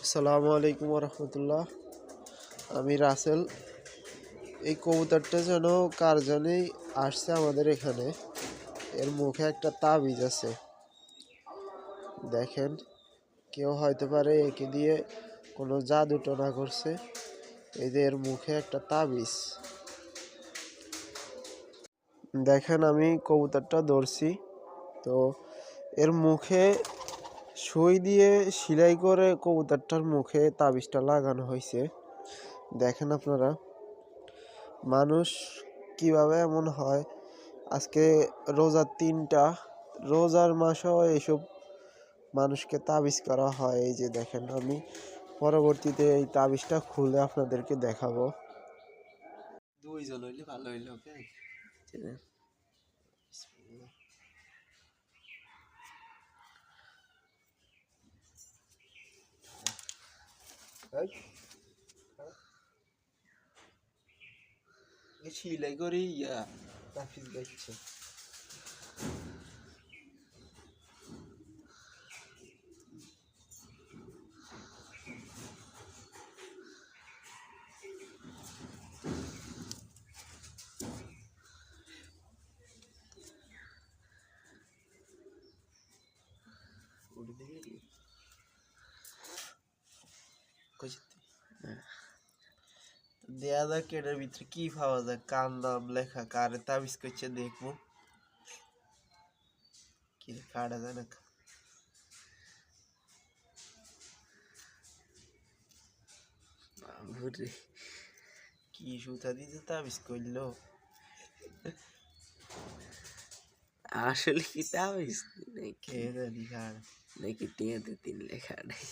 আসসালামু আলাইকুম রহমতুল্লাহ। আমি রাসেল। এই কবুতরটা যেন কার জানেই আসছে আমাদের এখানে। এর মুখে একটা তাবিজ আছে, দেখেন। কেউ হয়তো পারে একে দিয়ে কোনো জাদু টোনা করছে। এই যে এর মুখে একটা তাবিজ, দেখেন। আমি কবুতরটা ধরছি, তো এর মুখে সুই দিয়ে সেলাই করে কবুতরটার মুখে তাবিজটা লাগানো হয়েছে। দেখেন আপনারা, মানুষ কিভাবে এমন হয়। আজকে রোজার 3টা, রোজার মাসেও এইসব মানুষকে তাবিজ করা হয়। এই যে দেখেন, আমি পরবর্তীতে এই তাবিজটা খুলে আপনাদেরকে দেখাবো। দুইজন হইলে ভালো হইলো। ওকে, সিলাই করে তাবিজ গাইছে। দেয়া যাক এটার ভিতরে কি পাওয়া যায়। কার নাম লেখা, কারে তাবিজ করছে দেখবো। কি কাটা যায় না? কি সুতা দিতে তাবিজ করলো? আসলে কি তাবিজ কে জানি কার। নাকি টিয়াতে 3 লেখা নেই।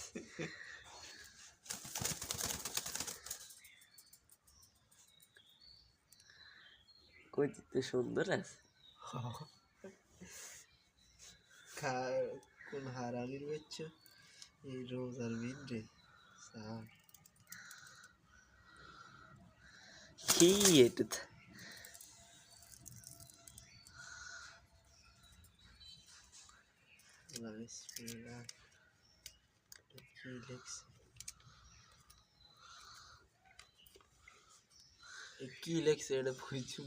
কইতে তো সুন্দর আছে। কোন হারামির বাচ্চা এই রোজার ভিতরে কি এটা? কি লেখছে? কি লেখছে এটা বুঝছি।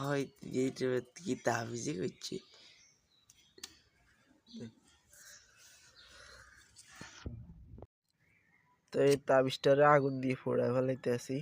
হয় এইটা কি তাবিজে করছে। তো এই তাবিজটারে আগুন দিয়ে ফোড়া ফেলাইতে আছি।